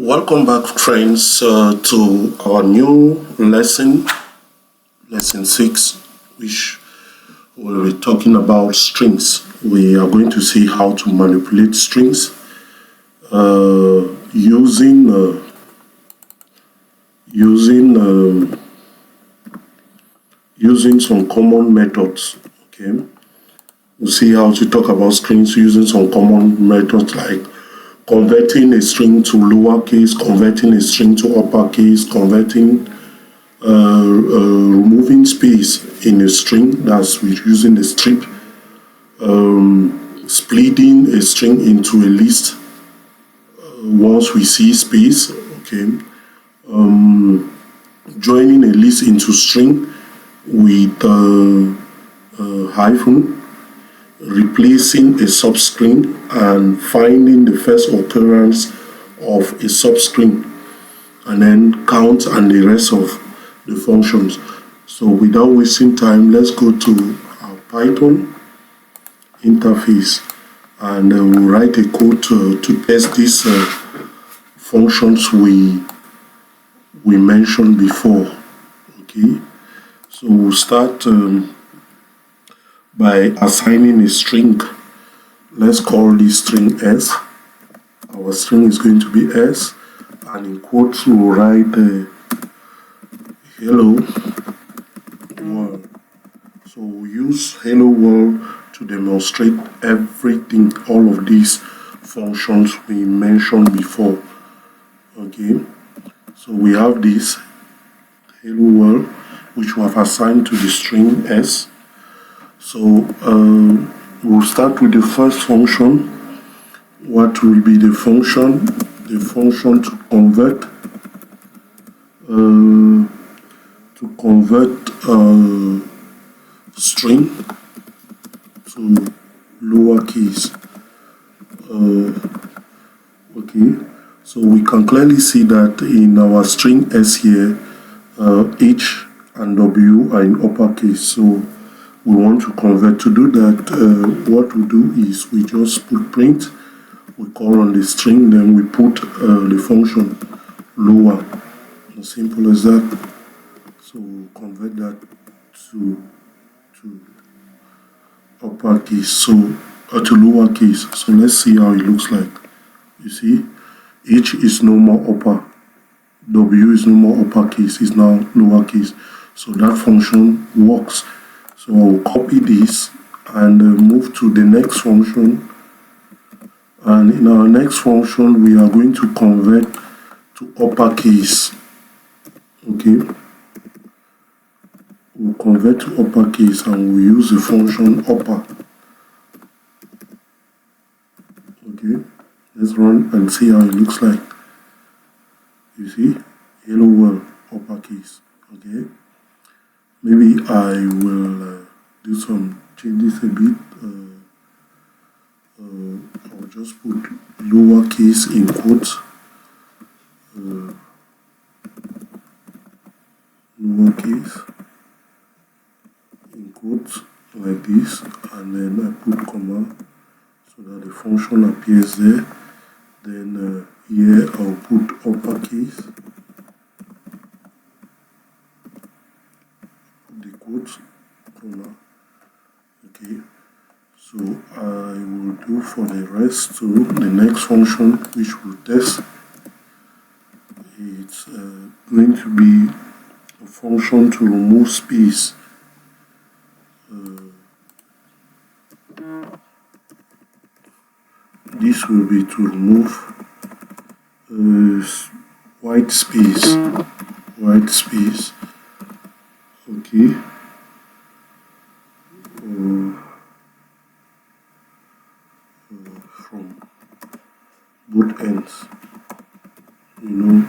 Welcome back, friends, to our new lesson 6, which we'll be talking about strings. We are going to see how to manipulate strings using some common methods. Okay, we'll see how to talk about strings using some common methods like converting a string to lowercase, converting a string to uppercase, removing space in a string, that's with using a strip, splitting a string into a list once we see space, okay, joining a list into string with hyphen, replacing a substring, and finding the first occurrence of a substring, and then count and the rest of the functions. So without wasting time, let's go to our Python interface and we'll write a code to test these functions we mentioned before. Okay, so we'll start by assigning a string. Let's call this string S. Our string is going to be S, and in quotes we'll write hello world. So we'll use hello world to demonstrate everything, all of these functions we mentioned before. Okay, so we have this hello world which we have assigned to the string S. So we'll start with the first function. What will be the function? The function to convert string to lowercase. Okay, so we can clearly see that in our string S here, H and W are in uppercase. So we want to convert. To do that, what we do is we just put print, we call on the string, then we put the function lower. As simple as that. So we'll convert that to uppercase, so to lowercase. So let's see how it looks like. You see, H is no more upper, W is no more uppercase, is now lowercase. So that function works. So I'll copy this and move to the next function. And in our next function, we are going to convert to uppercase. Okay, we'll convert to uppercase and we'll use the function upper. Okay, let's run and see how it looks like. You see, hello world, uppercase. Okay, maybe I will do some changes a bit. I'll just put lowercase in quotes. Lowercase in quotes like this, and then I put comma so that the function appears there. Then here I'll put uppercase, put the quotes, comma. Okay, so I will do for the rest. So the next function which we'll test, it's going to be a function to remove space. This will be to remove white space. Okay, from both ends. You know,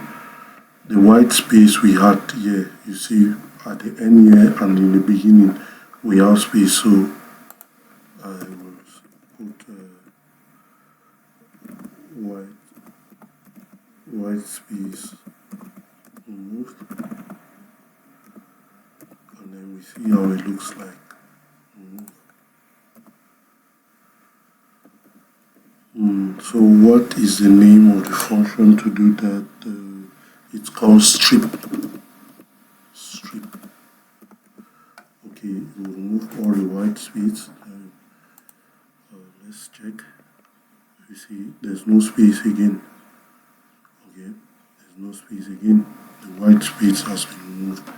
the white space we had here, you see at the end here and in the beginning we have space. So I will put white space removed, and then we see how it looks like. So what is the name of the function to do that? It's called strip. Okay, we'll remove all the white space. Let's check. You see, there's no space again. Okay, there's no space again. The white space has been removed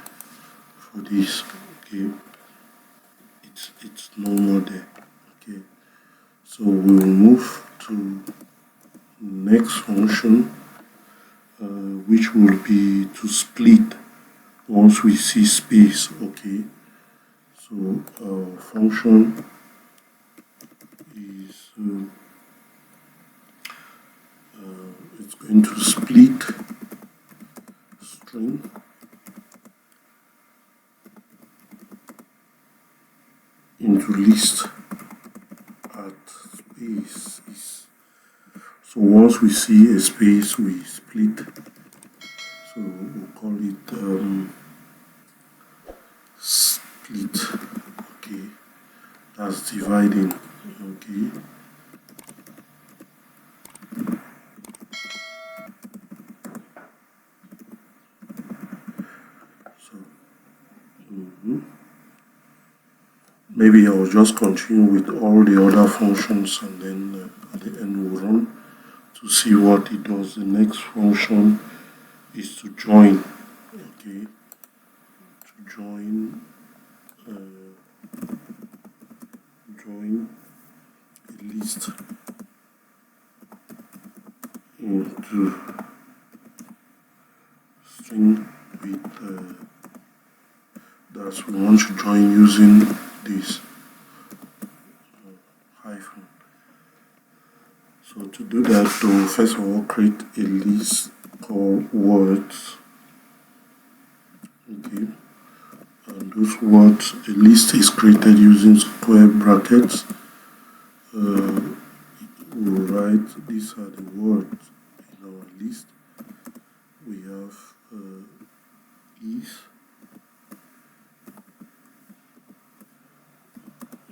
for this. Okay, it's no more there. Okay, so we'll move to next function, which will be to split once we see space. Okay, so our function is it's going to split string into list at space is. So once we see a space, we split. So we'll call it split. Okay, that's dividing. Okay. So maybe I'll just continue with all the other functions, and then at the end we'll run to see what it does. The next function is to join. Okay, to join a list into string with that we want to join using this hyphen. So to do that, we'll first of all create a list called words. Okay, and those words, a list is created using square brackets. We'll write these are the words in our list. We have is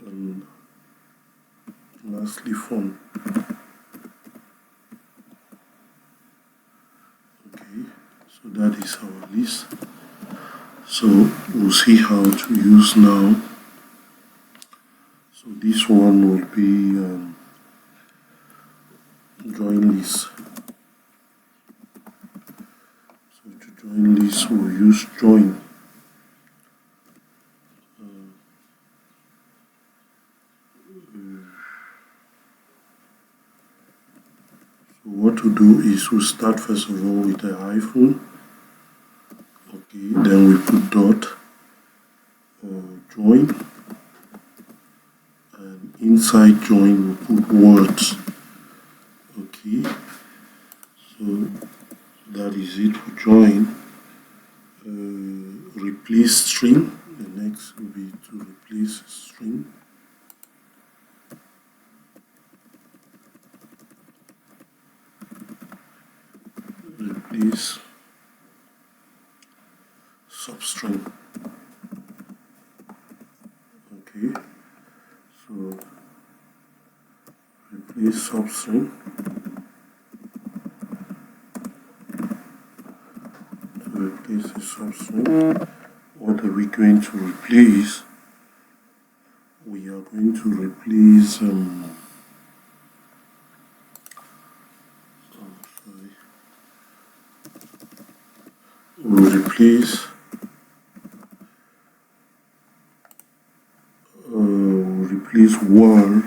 and lastly font. Okay, so that is our list. So we'll see how to use now. So this one will be join list. So to join list, we'll use join. So what to do is we start first of all with a hyphen. Okay, then we put dot join, and inside join we put words. Okay, so that is it for join. Replace string. The next will be to replace string. Replace substring. Okay, so replace substring. To replace the substring, what are we going to replace? We are going to replace we'll replace world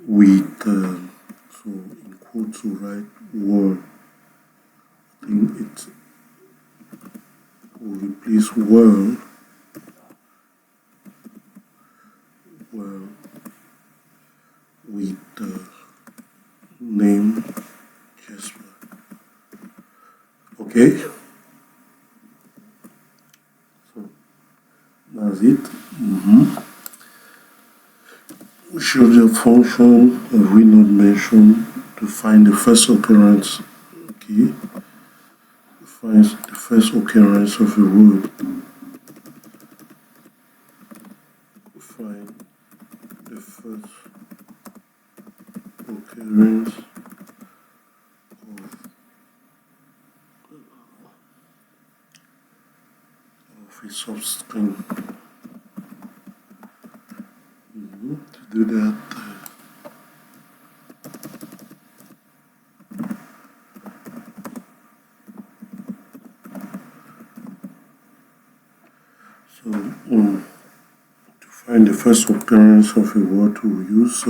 with so in quotes we write world. I think it's we'll replace world with name Jasper. Okay, so that's it. We show the function we not mentioned to find the first occurrence. Okay, find the first occurrence of a word. Find the first occurrence a substring. To do that, to find the first occurrence of a word, we'll use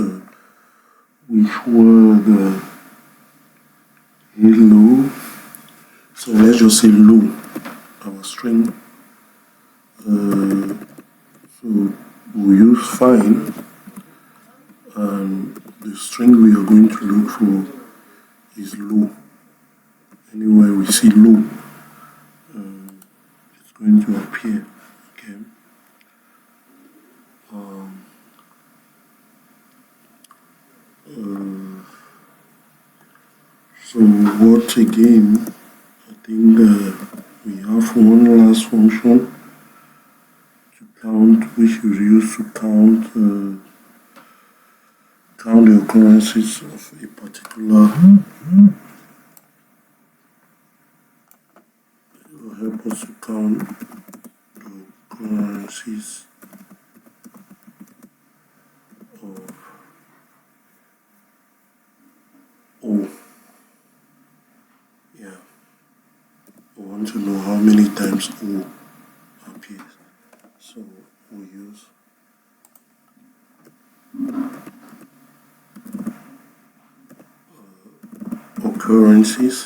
which word hello. So let's just say low, our string. So we'll use find, and the string we are going to look for is low. Anywhere we see low, it's going to appear. Okay. So what again? I think we have one last function to count, which we use to count the occurrences of a particular. It will help us to count the occurrences of O. Yeah, we want to know how many times O appears. So we use occurrences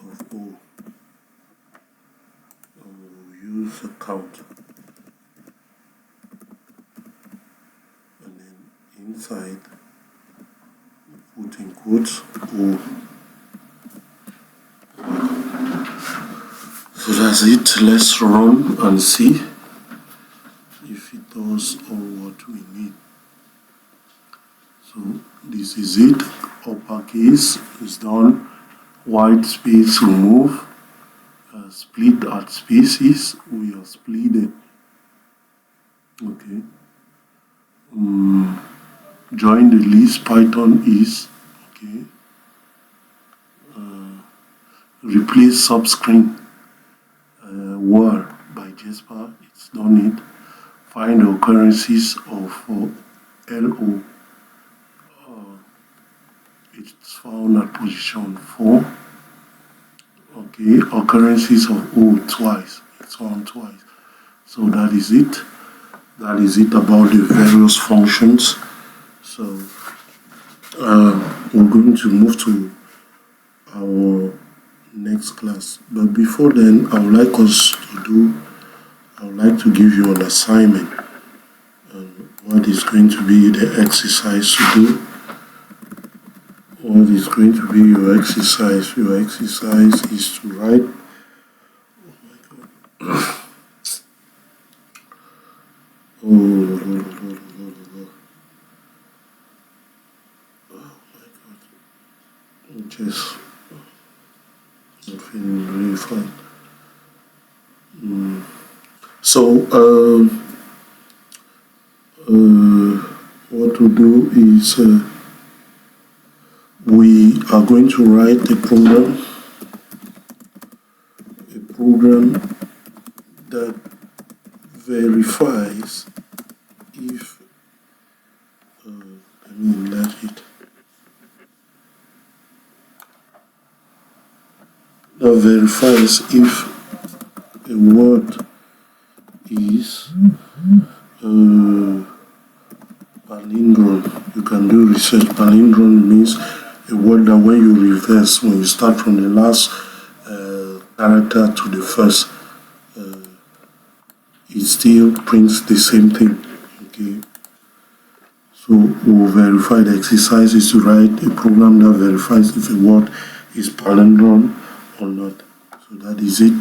of O. We'll use a count, and then inside we put in quotes O. So that's it. Let's run and see if it does all what we need. So this is it. Uppercase is done. White space remove. Split at spaces. We are splitted. Okay. Join the list. Python is okay. Replace substring. Word by Jasper. It's done it. Find the occurrences of LO. It's found at position 4. Okay, occurrences of O twice. It's found twice. So that is it. That is it about the various functions. So we're going to move to our next class. But before then, I would like to give you an assignment. And what is going to be the exercise to do? What is going to be your exercise? Your exercise is to write. Oh my God. Oh my God. Just not feeling really fine. So what to do is we are going to write a program that verifies if that verifies if a word is palindrome. You can do research. Palindrome means a word that when you reverse, when you start from the last character to the first, it still prints the same thing. Okay. So we'll verify. The exercise is to write a program that verifies if a word is palindrome or not. So that is it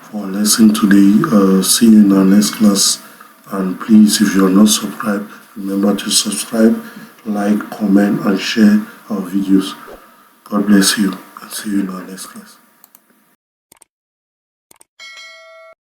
for our lesson today. See you in our next class. And please, if you are not subscribed, remember to subscribe, like, comment, and share our videos. God bless you, and see you in our next class.